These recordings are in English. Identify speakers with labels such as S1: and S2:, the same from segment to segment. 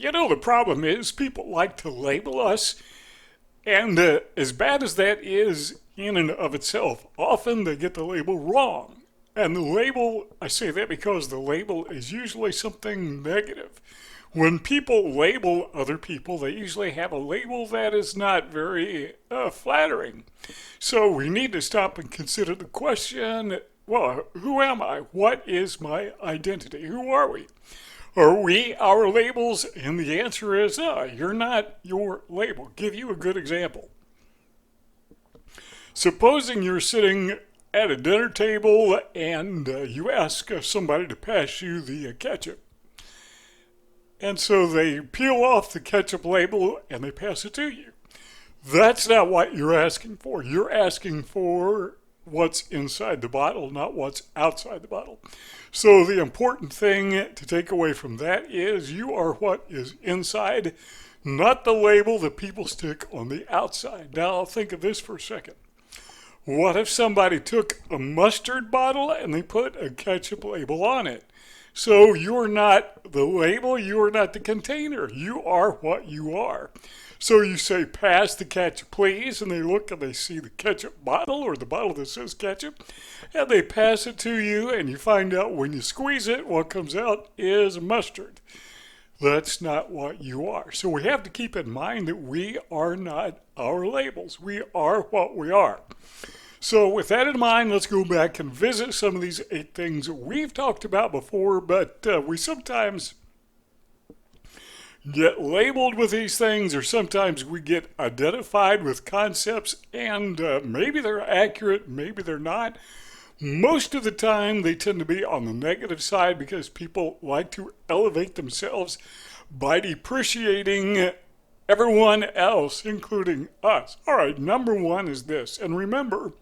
S1: The problem is people like to label us, and as bad as that is in and of itself, often they get the label wrong. And the label, I say that because the label is usually something negative. When people label other people, they usually have a label that is not very flattering. So we need to stop and consider the question, well, who am I? What is my identity? Who are we? Are we our labels? And the answer is, you're not your label. Give you a good example. Supposing you're sitting at a dinner table and you ask somebody to pass you the ketchup. And so they peel off the ketchup label and they pass it to you. That's not what you're asking for. You're asking for what's inside the bottle, not what's outside the bottle. So the important thing to take away from that is you are what is inside, not the label that people stick on the outside. Now think of this for a second. What if somebody took a mustard bottle and they put a ketchup label on it? So you're not the label, you are not the container. You are what you are. So you say, pass the ketchup, please, and they look and they see the ketchup bottle or the bottle that says ketchup, and they pass it to you, and you find out when you squeeze it, what comes out is mustard. That's not what you are. So we have to keep in mind that we are not our labels. We are what we are. So with that in mind, let's go back and visit some of these 8 things we've talked about before, but we sometimes get labeled with these things, or sometimes we get identified with concepts, and maybe they're accurate, maybe they're not. Most of the time, they tend to be on the negative side because people like to elevate themselves by depreciating everyone else, including us. All right, number 1 is this. And remember,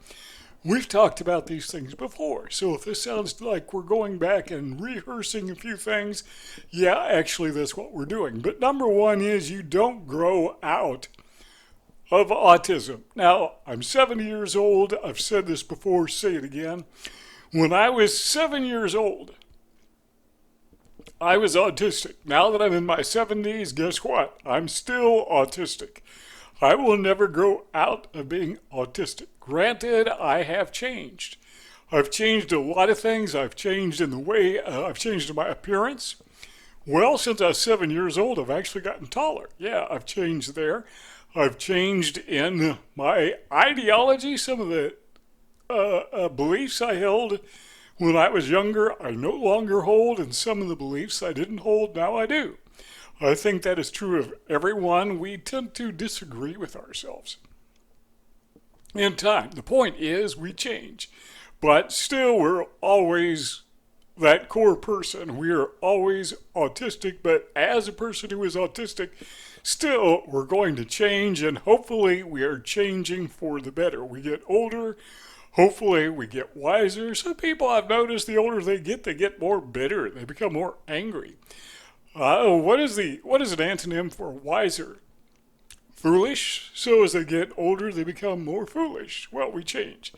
S1: we've talked about these things before. So if this sounds like we're going back and rehearsing a few things, yeah, actually that's what we're doing. But number 1 is you don't grow out of autism. Now, I'm 70 years old. I've said this before, say it again. When I was 7 years old, I was autistic. Now that I'm in my 70s, guess what? I'm still autistic. I will never grow out of being autistic. Granted, I have changed. I've changed a lot of things. I've changed in the way, I've changed in my appearance. Well, since I was 7 years old, I've actually gotten taller. Yeah, I've changed there. I've changed in my ideology. Some of the beliefs I held when I was younger, I no longer hold, and some of the beliefs I didn't hold, now I do. I think that is true of everyone. We tend to disagree with ourselves in time. The point is we change, but still we're always that core person. We are always autistic, but as a person who is autistic, still we're going to change, and hopefully we are changing for the better. We get older. Hopefully we get wiser. Some people I've noticed the older they get more bitter. They become more angry. What is an antonym for wiser? Foolish. So as they get older, they become more foolish. Well, we change.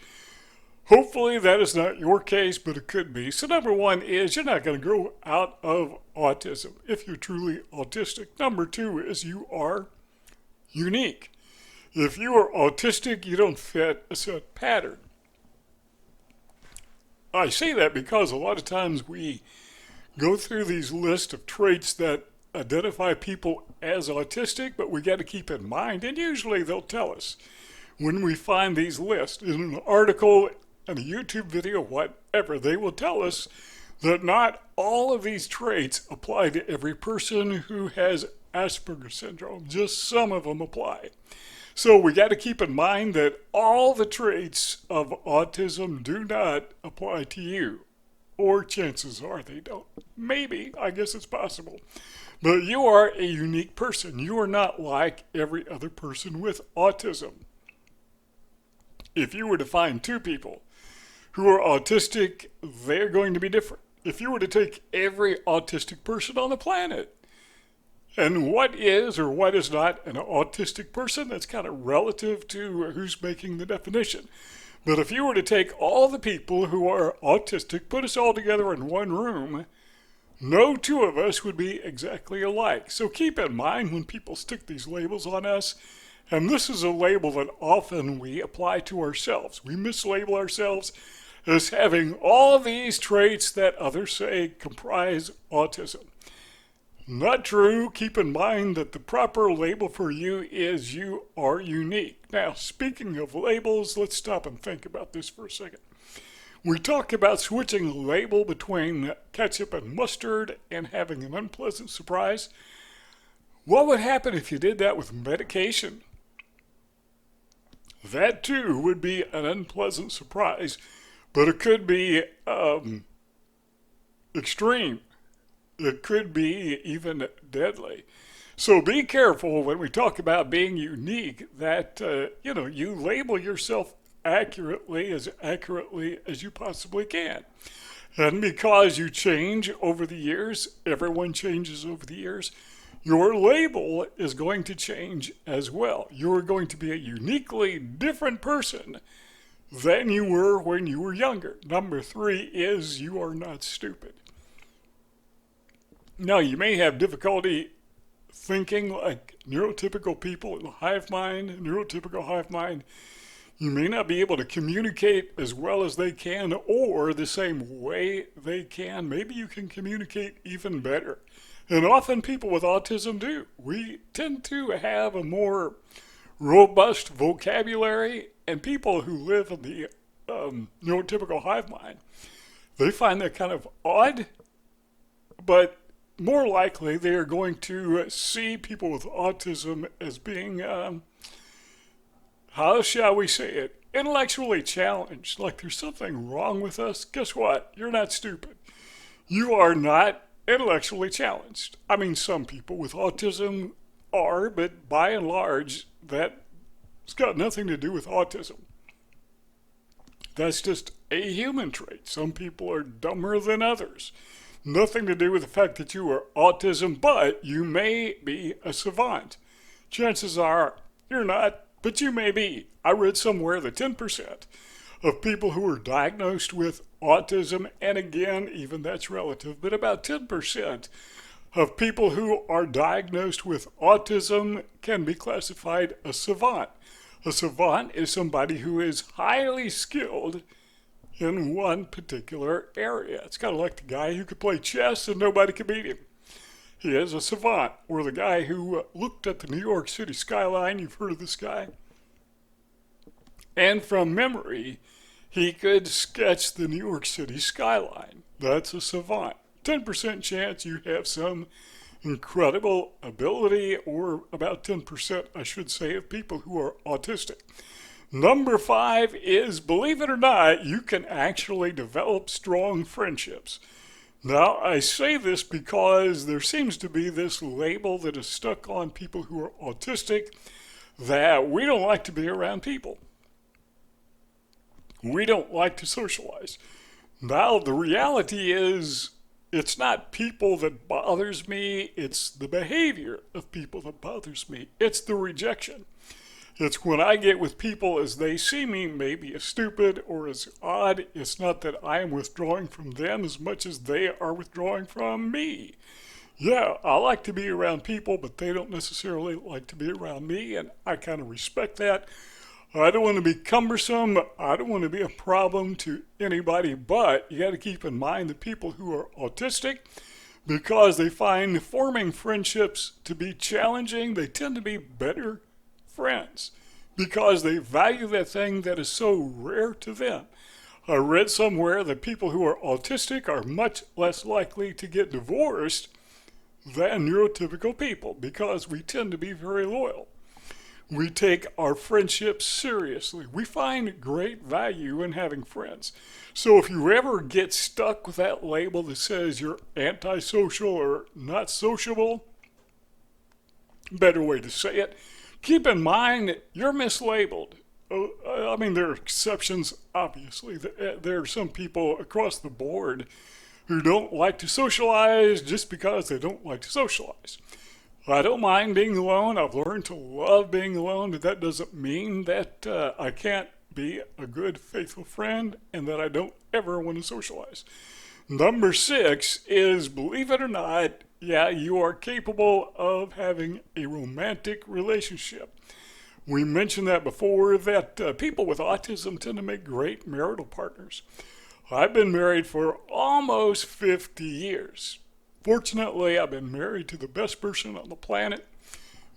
S1: Hopefully that is not your case, but it could be. So number 1 is you're not going to grow out of autism if you're truly autistic. Number 2 is you are unique. If you are autistic, you don't fit a set pattern. I say that because a lot of times we go through these lists of traits that identify people as autistic, but we got to keep in mind, and usually they'll tell us when we find these lists in an article, in a YouTube video, whatever, they will tell us that not all of these traits apply to every person who has Asperger syndrome. Just some of them apply. So we got to keep in mind that all the traits of autism do not apply to you. Or chances are they don't. Maybe, I guess it's possible. But you are a unique person. You are not like every other person with autism. If you were to find 2 people who are autistic, they're going to be different. If you were to take every autistic person on the planet, and what is or what is not an autistic person, that's kind of relative to who's making the definition. But if you were to take all the people who are autistic, put us all together in one room, No two of us would be exactly alike. So keep in mind when people stick these labels on us, and this is a label that often we apply to ourselves. We mislabel ourselves as having all of these traits that others say comprise autism. Not true. Keep in mind that the proper label for you is you are unique. Now, speaking of labels, let's stop and think about this for a second. We talk about switching a label between ketchup and mustard and having an unpleasant surprise. What would happen if you did that with medication? That too would be an unpleasant surprise, but it could be extreme. It could be even deadly. So be careful when we talk about being unique that, you label yourself accurately as you possibly can. And because you change over the years, everyone changes over the years, your label is going to change as well. You're going to be a uniquely different person than you were when you were younger. Number 3 is you are not stupid. Now, you may have difficulty thinking like neurotypical people in the hive mind, neurotypical hive mind. You may not be able to communicate as well as they can or the same way they can. Maybe you can communicate even better. And often people with autism do. We tend to have a more robust vocabulary, and people who live in the neurotypical hive mind, they find that kind of odd, but more likely they are going to see people with autism as being, how shall we say it, intellectually challenged. Like there's something wrong with us. Guess what? You're not stupid. You are not intellectually challenged. I mean, some people with autism are, but by and large, that's got nothing to do with autism. That's just a human trait. Some people are dumber than others. Nothing to do with the fact that you are autism, but you may be a savant. Chances are you're not, but you may be. I read somewhere that 10% of people who are diagnosed with autism, and again, even that's relative, but about 10% of people who are diagnosed with autism can be classified as savant. A savant is somebody who is highly skilled in one particular area. It's kind of like the guy who could play chess and nobody could beat him. He is a savant. Or the guy who looked at the New York City skyline. You've heard of this guy. And from memory, he could sketch the New York City skyline. That's a savant. 10% chance you have some incredible ability, or about 10%, I should say, of people who are autistic. Number 5 is, believe it or not, you can actually develop strong friendships. Now, I say this because there seems to be this label that is stuck on people who are autistic that we don't like to be around people. We don't like to socialize. Now, the reality is, it's not people that bothers me, it's the behavior of people that bothers me. It's the rejection. It's when I get with people as they see me, maybe as stupid or as odd. It's not that I am withdrawing from them as much as they are withdrawing from me. Yeah, I like to be around people, but they don't necessarily like to be around me, and I kind of respect that. I don't want to be cumbersome. I don't want to be a problem to anybody, but you got to keep in mind that people who are autistic, because they find forming friendships to be challenging, they tend to be better friends because they value that thing that is so rare to them. I read somewhere that people who are autistic are much less likely to get divorced than neurotypical people because we tend to be very loyal. We take our friendships seriously. We find great value in having friends. So if you ever get stuck with that label that says you're antisocial or not sociable, better way to say it, keep in mind you're mislabeled. I mean, there are exceptions, obviously. There are some people across the board who don't like to socialize just because they don't like to socialize. I don't mind being alone. I've learned to love being alone, but that doesn't mean that I can't be a good, faithful friend and that I don't ever want to socialize. Number 6 is, believe it or not, yeah, you are capable of having a romantic relationship. We mentioned that before, that people with autism tend to make great marital partners. I've been married for almost 50 years. Fortunately, I've been married to the best person on the planet.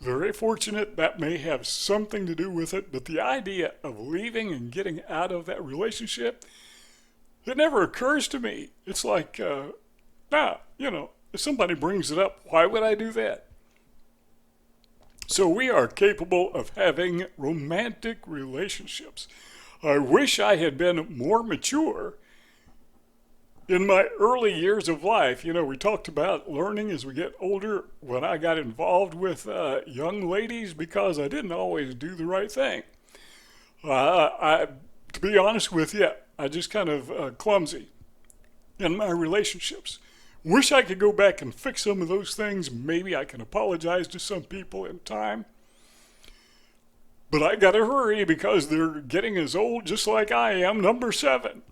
S1: Very fortunate. That may have something to do with it, but the idea of leaving and getting out of that relationship, it never occurs to me. It's like, if somebody brings it up, why would I do that? So we are capable of having romantic relationships. I wish I had been more mature in my early years of life. We talked about learning as we get older. When I got involved with young ladies, because I didn't always do the right thing. To be honest with you, I just kind of clumsy in my relationships. Wish I could go back and fix some of those things. Maybe I can apologize to some people in time. But I gotta hurry because they're getting as old just like I am. Number 7.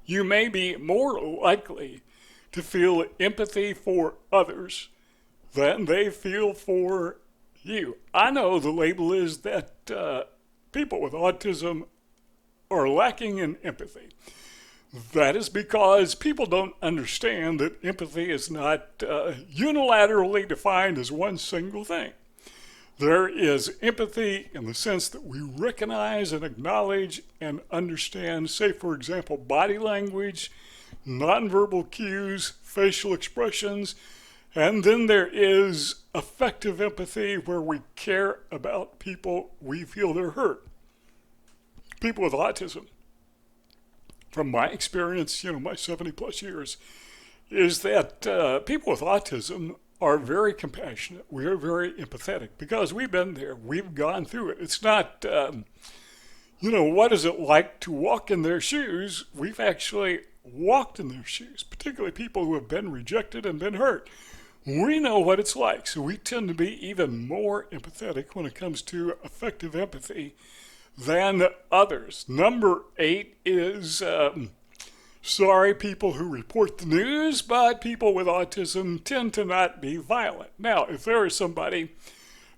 S1: You may be more likely to feel empathy for others than they feel for you. I know the label is that people with autism are lacking in empathy. That is because people don't understand that empathy is not unilaterally defined as one single thing. There is empathy in the sense that we recognize and acknowledge and understand, say, for example, body language, nonverbal cues, facial expressions, and then there is affective empathy where we care about people, we feel they're hurt. People with autism, from my experience, my 70 plus years, is that people with autism are very compassionate. We are very empathetic because we've been there. We've gone through it. It's not, what is it like to walk in their shoes? We've actually walked in their shoes, particularly people who have been rejected and been hurt. We know what it's like, so we tend to be even more empathetic when it comes to affective empathy than others. Number 8 is, sorry, people who report the news, but people with autism tend to not be violent. Now, if there is somebody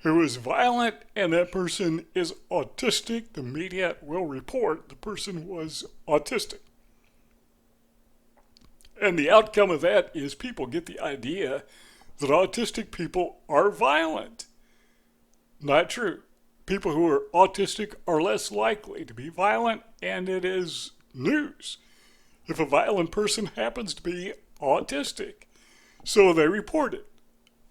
S1: who is violent and that person is autistic, the media will report the person was autistic. And the outcome of that is people get the idea that autistic people are violent. Not true. People who are autistic are less likely to be violent, and it is news if a violent person happens to be autistic. So they report it.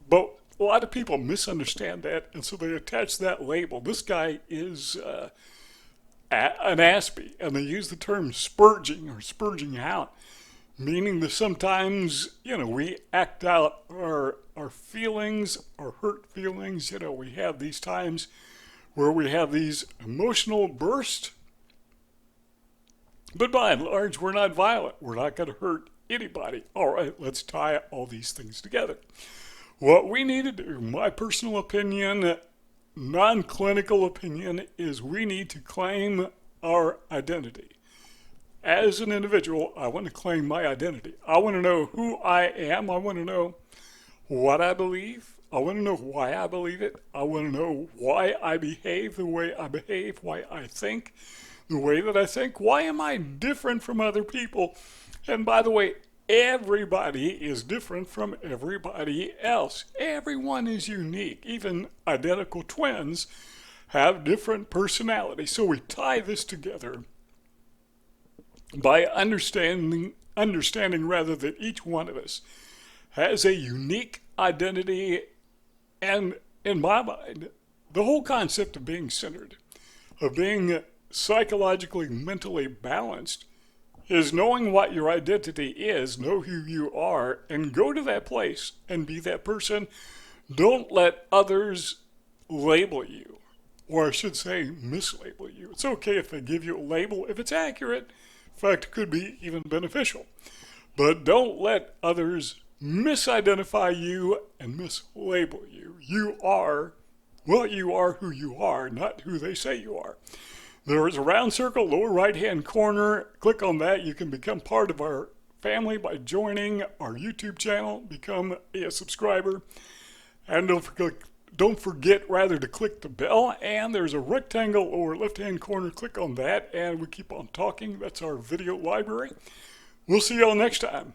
S1: But a lot of people misunderstand that, and so they attach that label. This guy is an Aspie, and they use the term spurging or spurging out, meaning that sometimes, we act out our feelings, our hurt feelings. We have these times where we have these emotional bursts. But by and large, we're not violent. We're not going to hurt anybody. All right, let's tie all these things together. What we need to do, my personal opinion, non-clinical opinion, is we need to claim our identity. As an individual, I want to claim my identity. I want to know who I am. I want to know what I believe. I want to know why I believe it. I want to know why I behave the way I behave, why I think the way that I think. Why am I different from other people? And by the way, everybody is different from everybody else. Everyone is unique. Even identical twins have different personalities. So we tie this together by understanding rather that each one of us has a unique identity. And in my mind, the whole concept of being centered, of being psychologically, mentally balanced, is knowing what your identity is, know who you are, and go to that place and be that person. Don't let others label you, or I should say mislabel you. It's okay if they give you a label if it's accurate. In fact, it could be even beneficial. But don't let others misidentify you and mislabel you. You are who you are, not who they say you are. There is a round circle, lower right-hand corner. Click on that. You can become part of our family by joining our YouTube channel, become a subscriber, and don't forget rather to click the bell, and there's a rectangle lower left hand corner. Click on that and we keep on talking. That's our video library. We'll see y'all next time.